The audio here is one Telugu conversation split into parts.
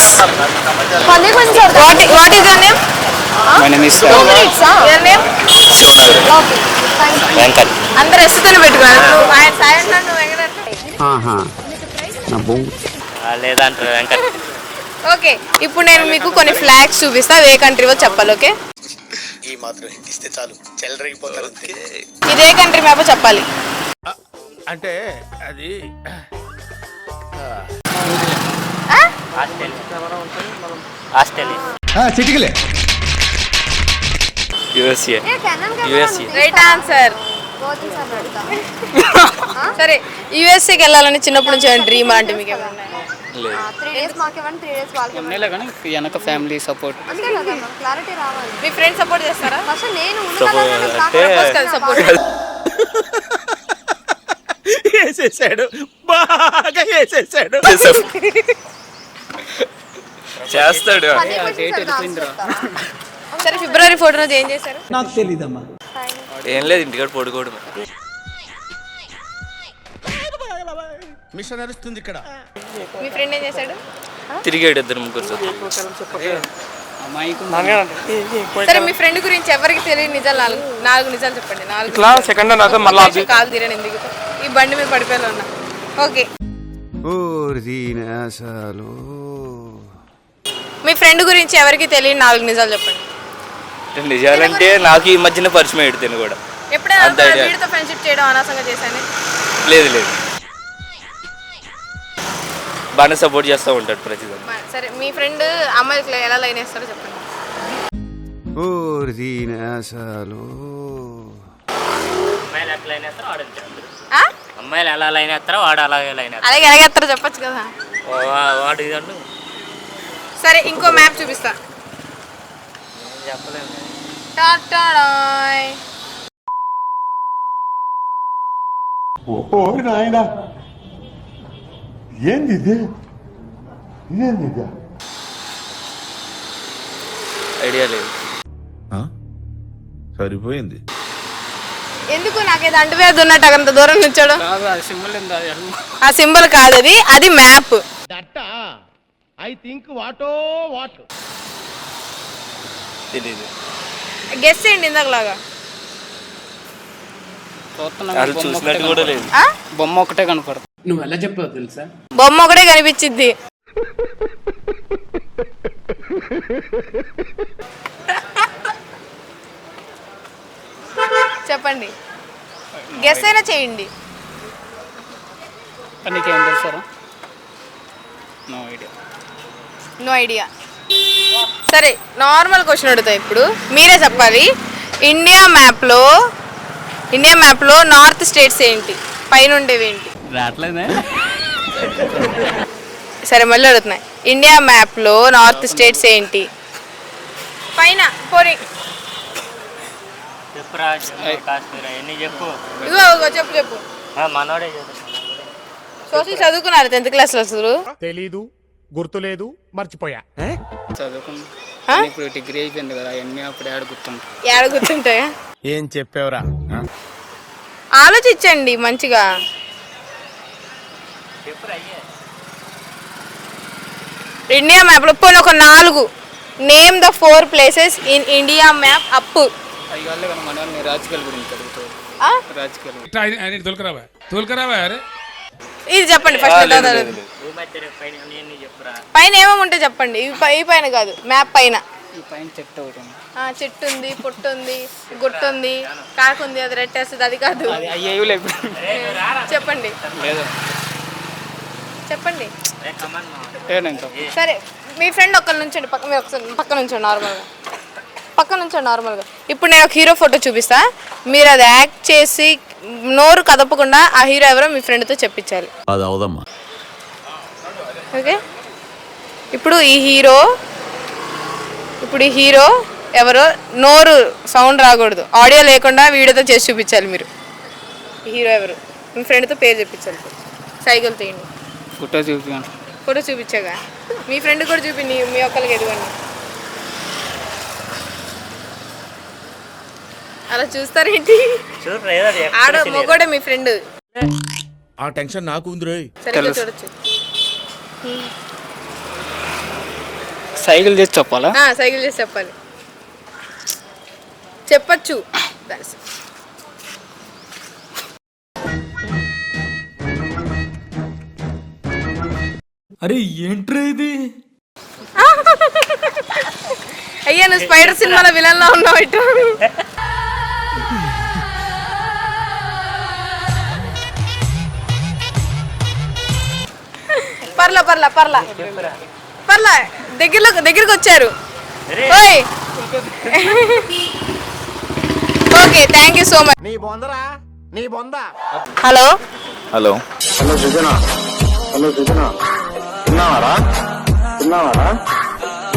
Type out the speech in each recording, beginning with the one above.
What is your name? My name is 2 minutes. Your name? Okay. Thank you. Venkat. అందరూ ఎస్తని పెట్టుకున్నారు. ఆయన సాయం నన్ను వెంకటేశ్వర. లేదంటారు వెంకట్. ఓకే, ఇప్పుడు నేను మీకు కొన్ని ఫ్లాగ్స్ చూపిస్తా, ఏ కంట్రీవో చెప్పాలి. ఓకే, ఈ మాత్రం ఇస్తే చాలు చెలరేగిపోతారు. ఇదే కంట్రీ మ్యాప్ చెప్పాలి. అంటే అది ఆస్ట్రేలియా యూఎస్ఏ రైట్ ఆన్సర్. సరే, యూఎస్ఏకి వెళ్ళాలని చిన్నప్పటి నుంచి డ్రీమ్ అంటే మీకు ఏమన్నా? వెనక ఫ్యామిలీ సపోర్ట్. మీ ఫ్రెండ్స్ సపోర్ట్ చేస్తారా? వేసేసాడు, బాగా వేసేసాడు. చేస్తాడు. సరే, ఫిబ్రవరి 4 రోజు ఏం చేశారు? నాకు తెలీదమ్మా. ఏం లేదు, ఇంటికాడ పడుకోవడం. మిషన్ నడుస్తుంది ఇక్కడ. మీ ఫ్రెండ్ ఏం చేశాడు? తిరిగాడు 2-3 సరే, మీ ఫ్రెండ్ గురించి ఎవరికి తెలియని నిజాలు నాలుగు నిజాలు చెప్పండి. 4 కాలు తీరని ఎందుకు ఈ బండి మీద పడిపోయేలా ఉన్నా. ఓకే, మీ ఫ్రెండ్ గురించి ఎవరికి తెలియని 4 నిజాలు చెప్పండి. నిజాలంటే నాకు ఈ మధ్యన పరిచయం అయ్యాడు కూడా. ఎప్పుడైనా వీడితో ఫ్రెండ్షిప్ చేయడం అనవసరంగా చేశాను? లేదు, బాగానే సపోర్ట్ చేస్తూ ఉంటాడు ప్రతిదీ. సరే, మీ ఫ్రెండ్ అమ్మాయికి ఎలా లైన్ వేస్తారో చెప్పండి. అమ్మాయిలు ఎలా లైన్ వేస్తారో వాడు అలాగే లైన్ అలాగే ఎలాగేస్తారో చెప్పచ్చు కదా. వాడు ఇదంటూ. సరే, ఇంకో మ్యాప్ చూపిస్తా. చెప్పలేము. ఐడియా లేదు. సరిపోయింది. ఎందుకు నాకేదో అంటువ్యాధి ఉన్నట్టు అంత దూరం నుంచాడు? ఆ సింబల్ కాదు, అది మ్యాప్. తెలీదు. గెస్ చేయండి ఇందాకలాగా. చూసినట్టు కూడా లేదు. బొమ్మ ఒకటే కనపడదు. నువ్వు ఎలా చెప్పావు తెలుసా? బొమ్మ ఒకటే కనిపించింది. చెప్పండి, గెస్ అయినా చేయండి. నీకేం తెలుసారా? No idea. సరే, నార్మల్ క్వశ్చన్ అడుగుతా. ఇప్పుడు మీరే చెప్పాలి. ఇండియా మ్యాప్లో నార్త్ స్టేట్స్ ఏంటి? పైన ఉండేవి ఏంటి? రావట్లేదే. సరే, మళ్ళీ అడుగుతున్నాయి. ఇండియా మ్యాప్లో నార్త్ స్టేట్స్ ఏంటి? పైన పోరి. చెప్పు. సోషల్ చదువుకున్నారు 10th క్లాస్లో? అసలు తెలీదు, గుర్తులేదు, మర్చిపోయా. చదువుకున్నా. ఇప్పుడు డిగ్రీ అయిపోయింది కదా, అవన్నీ అప్పుడు ఏడ గుర్తుంటాయా? ఏం చెప్పావురా? ఆలోచించండి మంచిగా. ఇండియా మ్యాప్ లో పోనీ ఒక 4 name the 4 places in India map up. ఇది చెప్పండి ఫస్ట్. పైన ఏమేమి ఉంటే చెప్పండి. ఈ పైన కాదు, మ్యాప్ పైన. చెట్టు ఉంది, పుట్టు ఉంది, గుట్టు ఉంది, కాకుంది, అది రెట్టేస్తుంది. అది కాదు. చెప్పండి. సరే, మీ ఫ్రెండ్ ఒక్కరి నుంచండి, మీరు ఒకసారి పక్క నుంచో నార్మల్గా. ఇప్పుడు నేను ఒక హీరో ఫోటో చూపిస్తా, మీరు అది యాక్ట్ చేసి నోరు కదపకుండా ఆ హీరో ఎవరో మీ ఫ్రెండ్తో చెప్పించాలి. ఓకే, ఇప్పుడు ఈ హీరో ఎవరో నోరు సౌండ్ రాకూడదు, ఆడియో లేకుండా వీడియోతో చేసి చూపించాలి. మీరు ఈ హీరో ఎవరు మీ ఫ్రెండ్తో పేరు చెప్పించాలి. సైకిల్ తీయండి. ఫోటో చూపించాగా మీ ఫ్రెండ్ కూడా చూపిండి, మీ ఒక్కరికి ఎదుగండి. అలా చూస్తారేంటి? ఆడ మొగోడే మీ ఫ్రెండ్. ఆ టెన్షన్ నాకు ఉంది రోయ్. సరిగ్గా చూడొచ్చు. సైకిల్ చేసి చెప్పాలా? సైకిల్ చేసి చెప్పాలి. చెప్పచ్చు. అరే ఏంట్రా ఇది? అయ్యా నువ్వు స్పైడర్ సినిమాలో విలన్ లా ఉన్నావు ఇటు. పర్లా పర్లా పర్లా పర్లా దగ్గరికి వచ్చారు. ఓయ్ okay thank you so much. Hello hello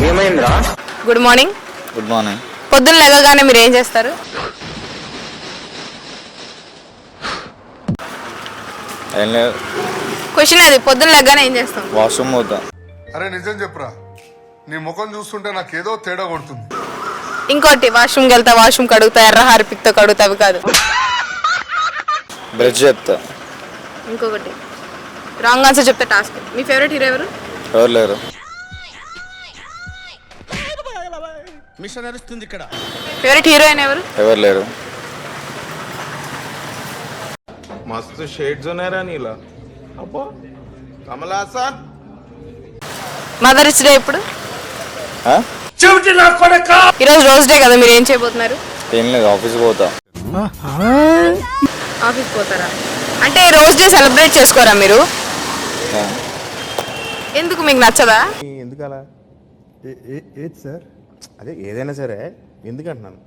ఏమైందిరా? Good morning. Good morning. పొద్దున్న లేవగానే మీరు ఏం చేస్తారు? ఏం లేదు, క్వశ్చన్ అది, పొద్దున్న లేవగానే ఏం చేస్తాం? వాష్రూమ్ పోతా. అరే నిజం చెప్పురా, నీ ముఖం చూస్తుంటే నాకేదో తేడా కొడుతుంది. ఇంకోటి వాష్రూమ్కి వెళ్తా, వాష్రూమ్ కడుగుతా, ఎర్ర హార్పిక్తో కడుగుతా, అవి కాదు. బ్రష్ చెప్తా. ఇంకొకటి రాంగ్ ఆన్సర్ చెప్తే టాస్క్. మీ ఫేవరెట్ హీరో ఎవరు? ఎవరు లేరు. మిషన్ నడుస్తుంది ఇక్కడ. ఫేవరెట్ హీరోయిన్ ఎవరు? ఎవరు లేరు. मस्त शेड्स ఉన్నాయరా నీలా. అబ్బో కమల్ హాసన్. మదర్స్ డే ఎప్పుడు? ఆ? ఈరోజు రోజ్ డే కదా, మీరు ఏం చేయబోతున్నారు? ఏం లేదు, ఆఫీస్ పోతా. ఆఫీస్ పోతారా? అంటే రోజ్ డే సెలబ్రేట్ చేసుకోరా మీరు? ఆ. ఎందుకు, మీకు నచ్చదా? ఎందుకలా? ఏది సార్? అదే ఏదైనా సరే ఎందుకంటున్నాను.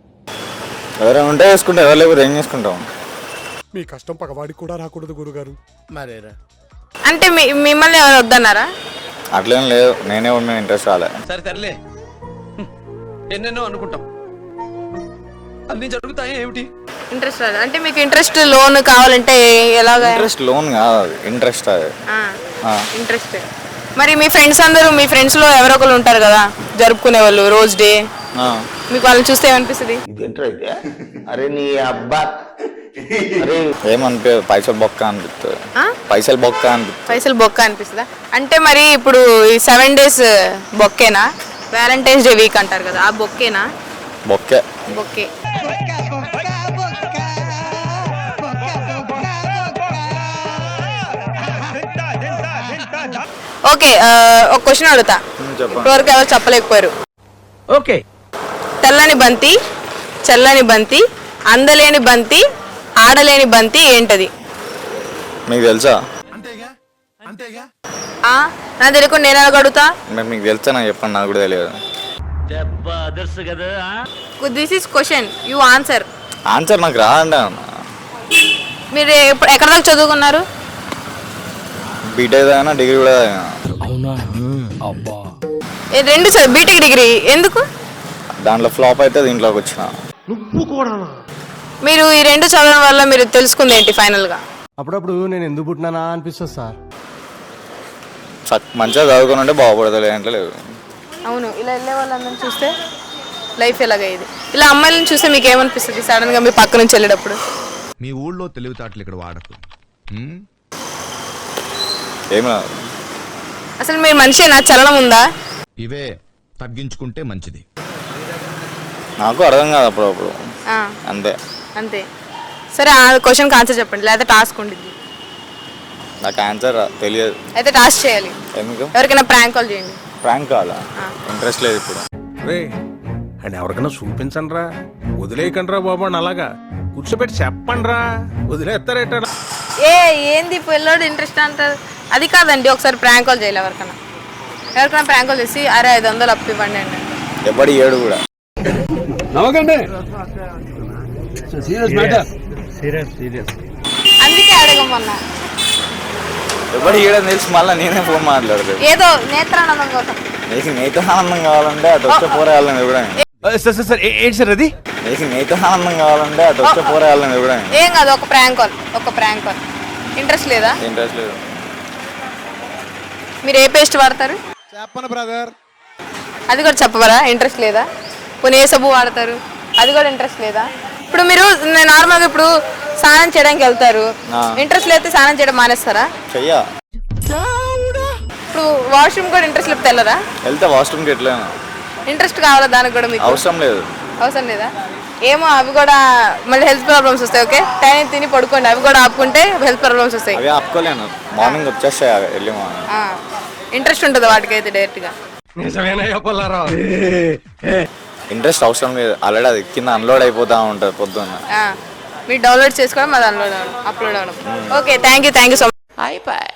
ఎవరైనా ఉంటే వేసుకుంటాం, ఎవరు లేకపోతే ఏం చేసుకుంటాం. మీ కష్టం పగవాడికి కూడా రాకూడదు గురుగారు. మరేరా అంటే మిమ్మల్ని ఎవరు వద్దన్నారా? అట్లేం లేదు, నేనే ఉన్న ఇంట్రెస్ట్ రాలే. సరే తరలే, ఎన్నెన్నో అనుకుంటాం, అన్ని జరుగుతాయి ఏమిటి? ఇంట్రెస్ట్ రాదు అంటే మీకు ఇంట్రెస్ట్ లోన్ కావాలంటే ఎలాగా? ఇంట్రెస్ట్ లోన్ కాదు, అది ఇంట్రెస్ట్. అది ఇంట్రెస్ట్. మరి మీ ఫ్రెండ్స్ అందరూ, మీ ఫ్రెండ్స్ లో ఎవరో ఒకరు ఉంటారు కదా జరుపుకునే వాళ్ళు రోజ్ డే, మీకు వాళ్ళని చూస్తే ఏమనిపిస్తుంది? అరే నీ అబ్బా ఏమనిపి పైసలు బొక్క అనిపిస్తుంది. పైసలు బొక్క అనిపిస్తుంది. పైసలు బొక్క అనిపిస్తుందా? అంటే మరి ఇప్పుడు ఈ 7 days బొక్కేనా? వ్యాలంటైన్స్ డే వీక్ అంటారు కదా, ఆ బొక్కేనా? బొక్కే. బొక్కే. ఓకే, ఒక క్వశ్చన్ అడుగుతా, ఇప్పటివరకు ఎవరు చెప్పలేకపోయారు. ఓకే. తెల్లని బంతి, చల్లని బంతి, అందలేని బంతి, ఆడలేని బంతి ఏంటది? మీకు తెలుసా? నాకు తెలియకుండా నేను ఎలా అడుగుతా? మరి మీకు తెలుసా? నాకు చెప్పండి, నాకు కూడా తెలియదు. This is question, you answer. Answer నాకు రాదండి. మీరు ఎక్కడ దాకా చదువుకున్నారు? బీటెక్ అయినా డిగ్రీ కూడా అయినా. రెండు బీటెక్ డిగ్రీ ఎందుకు? దాంట్లో ఫ్లాప్ అయితే దీంట్లోకి వచ్చిన. మీరు ఈ రెండు చదవడం వల్ల మీరు తెలుసుకుంది ఏంటి ఫైనల్ గా? అప్పుడప్పుడు నేను ఎందుకు పుట్టినానా అనిపిస్తుంది సార్. మంచిగా చదువుకుని ఉంటే బాగుపడతలే అంటే లేదు. అవును, ఇలా వెళ్ళే వాళ్ళందరిని చూస్తే లైఫ్ ఎలాగయ్యేది. ఇలా అమ్మాయిలను చూస్తే మీకు ఏమనిపిస్తుంది సడన్ గా మీ పక్క నుంచి వెళ్ళేటప్పుడు? మీ ఊళ్ళో తెలివితేటలు ఇక్కడ వాడకు. ఏం రాదు. అసలు మీరు మనిషేనా? చలనం ఉందా? ఇవే తగ్గించుకుంటే మంచిది. నాకు అర్థం కాదు అప్పుడప్పుడు, అంతే. అంతే. సరే, ఆ క్వశ్చన్కి ఆన్సర్ చెప్పండి, లేదా టాస్క్ ఉండిద్ది. నాకు ఆన్సర్ తెలియదు. అయితే టాస్క్ చేయాలి. ఎందుకు? ఎవరికైనా ప్రాంక్ కాల్ చేయండి. ప్రాంక్ కావాలా? ఇంట్రెస్ట్ లేదు ఇప్పుడు. రే అండ్ ఎవరికైనా చూపించండి రా, వదిలేయకండి రా బాబు అని అలాగా కూర్చోబెట్టి చెప్పండి రా, వదిలేస్తారేట. ఏంది పిల్లోడు ఇంట్రెస్ట్ అంటారు? అది కాదండి, ఒకసారి ప్రాంక్ కాల్ చేయాలి ఎవరికైనా ప్రాంక్ కాల్ చేసి అరే 500 అప్పు ఇవ్వండి అండి. ఎప్పటి ఏడు కూడా అందుకే అడగమన్నా. ఎప్పటి ఏడని తెలిసి మళ్ళీ నేనే ఫోన్ మాట్లాడదు. ఏదో నేత్రానందం కోసం. నీకు నీతో ఆనందం కావాలంటే అటు వచ్చే పోరాయాలని ఎవడని. సార్ ఏంటి సార్ అది? నీకు నీతో ఆనందం కావాలంటే అటు వచ్చే పోరాయాలని ఎవడని. ఏం కాదు, ఒక ప్రాంక్ కాల్. ఇంట్రెస్ట్ లేదా? ఇంట్రెస్ట్ లేదు. మీరు ఏ పేస్ట్ వాడతారు? చెప్పను బ్రదర్. అది కూడా చెప్పవరా? ఇంట్రెస్ట్ లేదా? కొన్ని ఏ సబ్బు వాడతారు? అది కూడా ఇంట్రెస్ట్ లేదా? ఇప్పుడు మీరు నార్మల్గా ఇప్పుడు స్నానం చేయడానికి వెళ్తారు, ఇంట్రెస్ట్ లేకపోతే స్నానం చేయడం మానేస్తారా? చెయ్యా. ఇప్పుడు మీకు వాష్రూమ్ కూడా ఇంట్రెస్ట్ లేకపోతే వెళ్ళరా? వెళ్తే వాష్రూమ్కి ఎట్లా ఇంట్రెస్ట్ కావాలా దానికి కూడా మీకు? అవసరం లేదు. అవసరం లేదా? ఏమో అవి కూడా మళ్ళీ హెల్త్ ప్రాబ్లమ్స్ వస్తాయి. ఓకే, టైం తిని పడుకోండి, అవి కూడా ఆపుకుంటే హెల్త్ ప్రాబ్లమ్స్ వస్తాయి. అవి ఆపుకోలేను, మార్నింగ్ వచ్చేస్తాయి ఎర్లీ మార్నింగ్. ఇంట్రెస్ట్ ఉంటుంది వాటికైతే డైరెక్ట్గా. ఇంట్రెస్ట్ అవసరం లేదు, ఆల్రెడీ అది కింద అన్లోడ్ అయిపోతూ ఉంటుంది పొద్దున్న. మీరు డౌన్లోడ్ చేసుకోవడం, అది అప్లోడ్ అవ్వడం. Okay, thank you so much. అయిపోయి.